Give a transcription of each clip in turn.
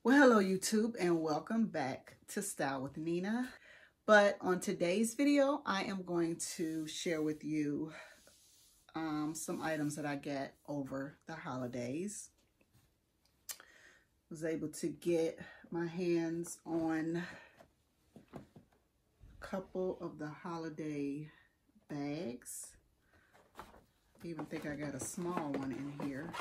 Well, hello YouTube and welcome back to Style with Nina. But on today's video, I am going to share with you some items that I got over the holidays. Was able to get my hands on a couple of the holiday bags. I even think I got a small one in here.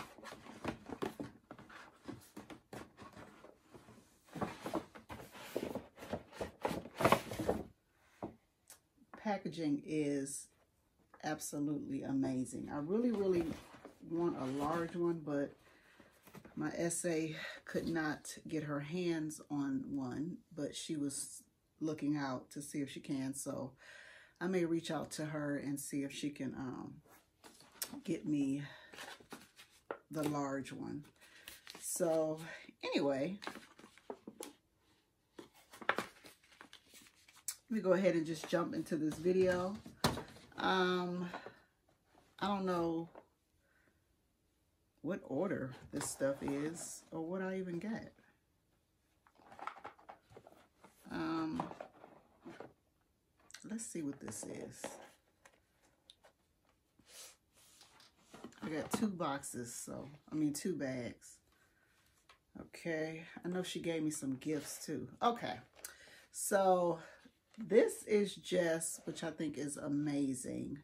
Packaging is absolutely amazing. I really want a large one, but my SA could not get her hands on one, but she was looking out to see if she can, so I may reach out to her and see if she can get me the large one. So anyway, let me go ahead and just jump into this video. I don't know what order this stuff is or what I even got. Let's see what this is. I got two boxes, two bags. Okay, I know she gave me some gifts too. Okay, so this is just, which I think is amazing,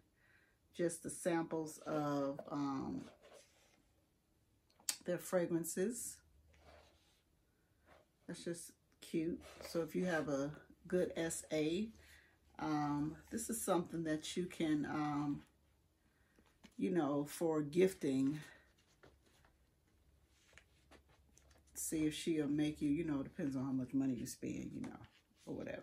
just the samples of their fragrances. That's just cute. So if you have a good SA, this is something that you can, you know, for gifting, see if she'll make you, you know, depends on how much money you spend, you know, or whatever.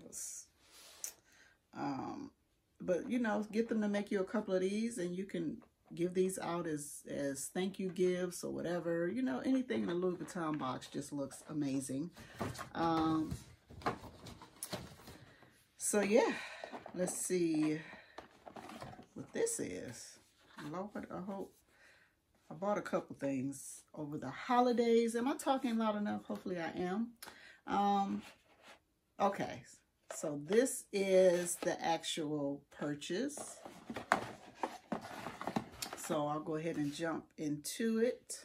But you know, get them to make you a couple of these, and you can give these out as thank you gifts or whatever. You know, anything in a Louis Vuitton box just looks amazing. So yeah, let's see what this is. Lord, I hope I bought a couple things over the holidays. Am I talking loud enough? Hopefully I am. Okay. So this is the actual purchase. So I'll go ahead and jump into it.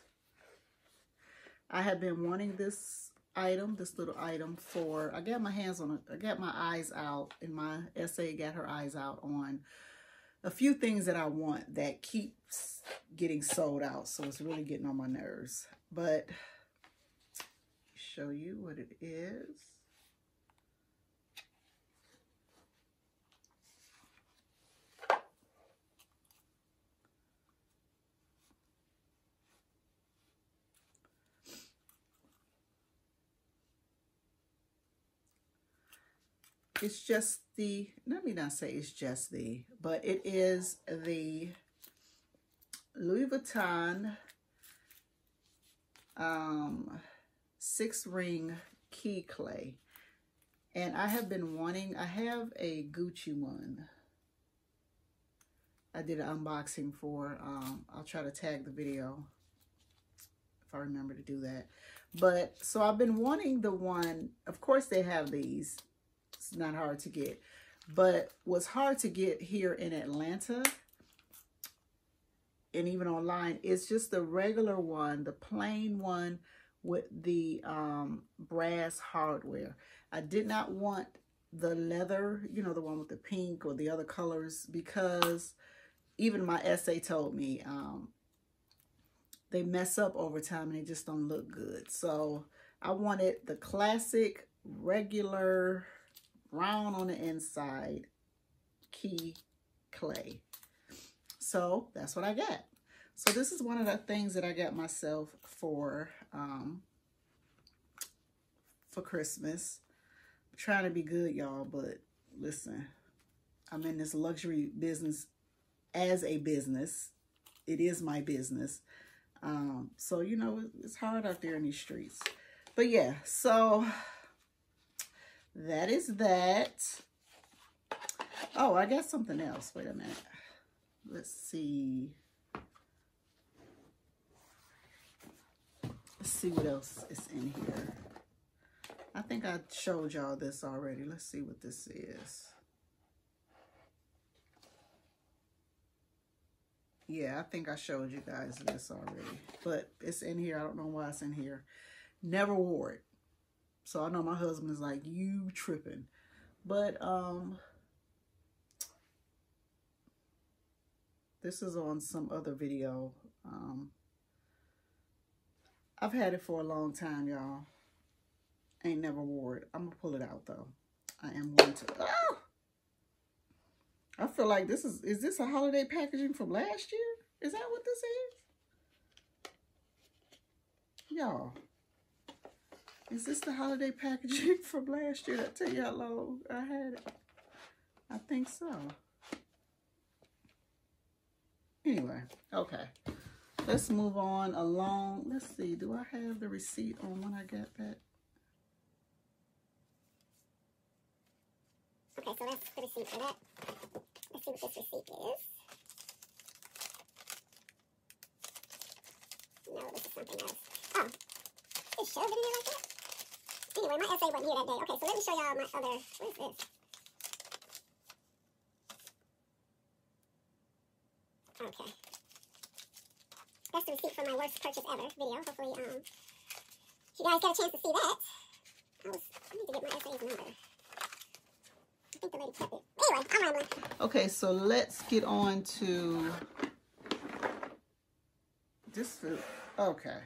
I have been wanting this item, this little item for, I got my hands on it. I got my eyes out, and my SA got her eyes out on a few things that I want that keeps getting sold out. So it's really getting on my nerves. But show you what it is. It's just the, let me not say it's just the, but it is the Louis Vuitton 6-ring key clay. And I have been wanting, I have a Gucci one. I did an unboxing for, I'll try to tag the video if I remember to do that. But, so I've been wanting the one, of course they have these. It's not hard to get, but what's hard to get here in Atlanta and even online is just the regular one, the plain one with the brass hardware. I did not want the leather, you know, the one with the pink or the other colors, because even my SA told me they mess up over time and they just don't look good. So I wanted the classic, regular, round on the inside key clay. So that's what I got. So this is one of the things that I got myself for Christmas. I'm trying to be good, y'all, but listen, I'm in this luxury business as a business. It is my business. So, you know, it's hard out there in these streets. But yeah, so that is that. Oh, I got something else. Wait a minute. Let's see. Let's see what else is in here. I think I showed y'all this already. Let's see what this is. Yeah, I think I showed you guys this already. But it's in here. I don't know why it's in here. Never wore it. So I know my husband is like, you tripping. But this is on some other video. I've had it for a long time, y'all. Ain't never wore it. I'm gonna pull it out though. I am going to. Oh! I feel like this is this a holiday packaging from last year? Is that what this is? Y'all. Is this the holiday packaging from last year? I tell you how long I had it. I think so. Anyway, okay. Let's move on along. Let's see. Do I have the receipt on when I got that? Okay, so that's the receipt for that. Let's see what this receipt is. No, this is something else. Oh, it showed it in there like that? Anyway, my essay wasn't here that day. Okay, so let me show y'all my other, what is this? Okay. That's the receipt for my worst purchase ever video. Hopefully, if you guys get a chance to see that. I need to get my essay's number. I think the lady kept it. Anyway, I'm rambling. Okay, so let's get on to this food. Okay,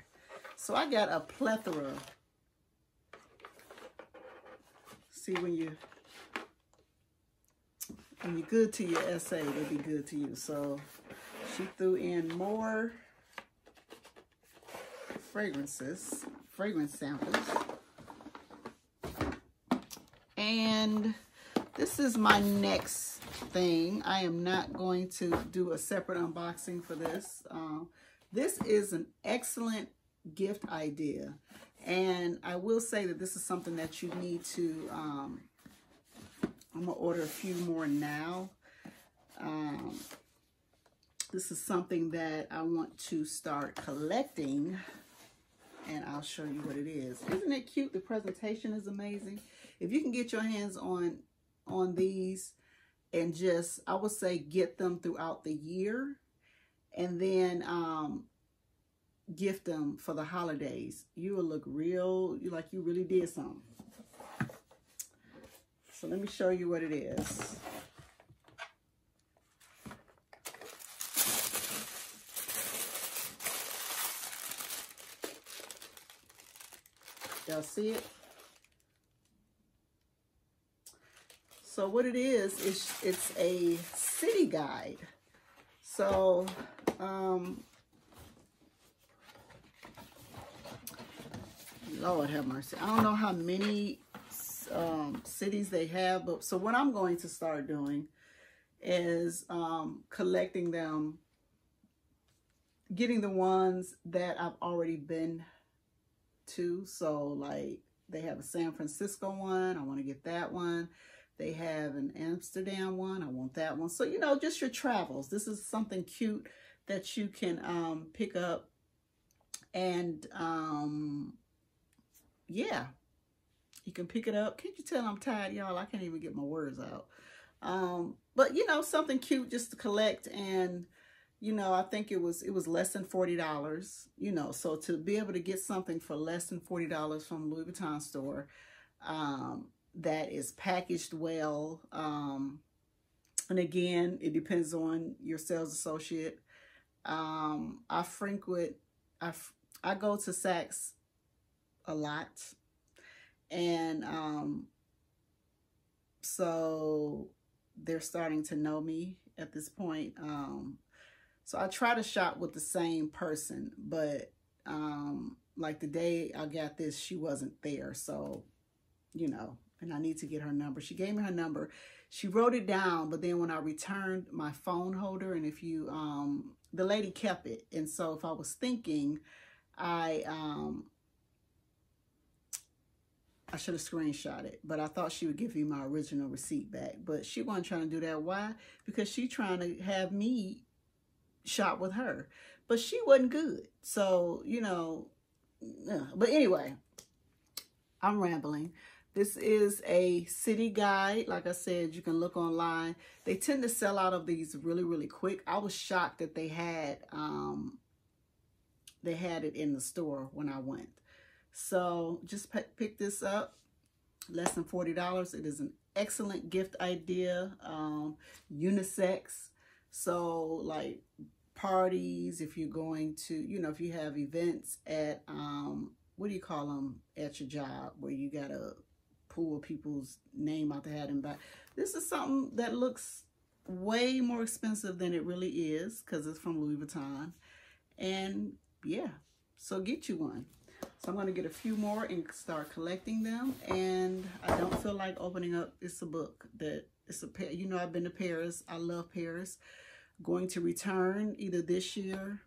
so I got a plethora. See, when you're good to your essay, they be good to you. So she threw in more fragrance samples. And this is my next thing. I am not going to do a separate unboxing for this. This is an excellent gift idea. And I will say that this is something that you need to, I'm going to order a few more now. This is something that I want to start collecting. And I'll show you what it is. Isn't it cute? The presentation is amazing. If you can get your hands on these and just, I would say, get them throughout the year and then gift them for the holidays, you will look real, like you really did something. So let me show you what it is. Y'all see it? So what it is it's a city guide. So Lord have mercy. I don't know how many cities they have, but so what I'm going to start doing is collecting them, getting the ones that I've already been to. So like they have a San Francisco one, I want to get that one. They have an Amsterdam one, I want that one. So, you know, just your travels. This is something cute that you can pick up. And yeah, you can pick it up. Can't you tell I'm tired, y'all? I can't even get my words out. But you know, something cute just to collect. And you know, I think it was less than $40, you know. So to be able to get something for less than $40 from Louis Vuitton store, that is packaged well. And again, it depends on your sales associate. I go to Saks a lot. And so they're starting to know me at this point. So I try to shop with the same person, but like the day I got this, she wasn't there. So, you know, and I need to get her number. She gave me her number. She wrote it down, but then when I returned my phone holder, and if you, the lady kept it. And so if I was thinking, I should have screenshot it, but I thought she would give me my original receipt back. But she wasn't trying to do that. Why? Because she trying to have me shop with her. But she wasn't good. So, you know, but anyway, I'm rambling. This is a city guide. Like I said, you can look online. They tend to sell out of these really, really quick. I was shocked that they had it in the store when I went. So just pick this up, less than $40. It is an excellent gift idea, unisex. So like parties, if you're going to, you know, if you have events at, what do you call them at your job where you got to pull people's name out the hat and back. This is something that looks way more expensive than it really is because it's from Louis Vuitton. And yeah, so get you one. So I'm going to get a few more and start collecting them. And I don't feel like opening up. It's a book that it's a, you know, I've been to Paris. I love Paris. Going to return either this year.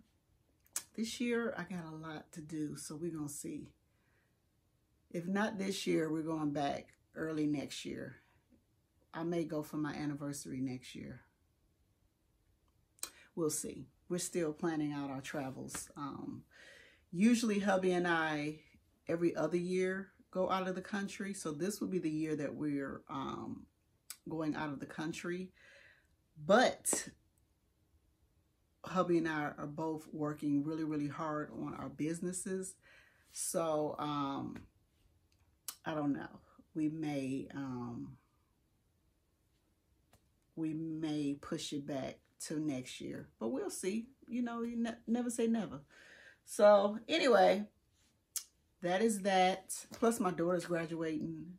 This year, I got a lot to do, so we're going to see. If not this year, we're going back early next year. I may go for my anniversary next year. We'll see. We're still planning out our travels. Usually, hubby and I, every other year, go out of the country. So this will be the year that we're going out of the country. But hubby and I are both working really, really hard on our businesses. So, I don't know. We may push it back to next year, but we'll see. You know, you never say never. So anyway, that is that. Plus my daughter's graduating.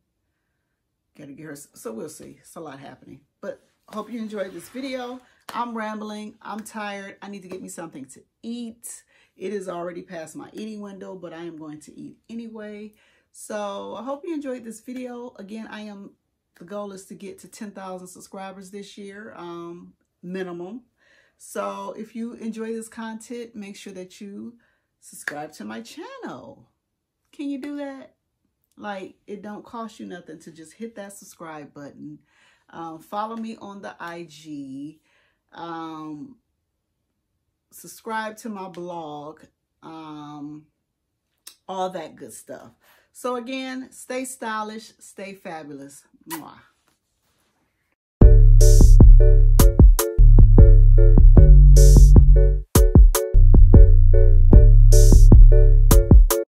Got to get her. So we'll see. It's a lot happening. But hope you enjoyed this video. I'm rambling. I'm tired. I need to get me something to eat. It is already past my eating window, but I am going to eat anyway. So I hope you enjoyed this video. Again, the goal is to get to 10,000 subscribers this year, minimum. So if you enjoy this content, make sure that you subscribe to my channel. Can you do that? Like, it don't cost you nothing to just hit that subscribe button. Follow me on the IG. Subscribe to my blog. All that good stuff. So again, stay stylish, stay fabulous. Mwah.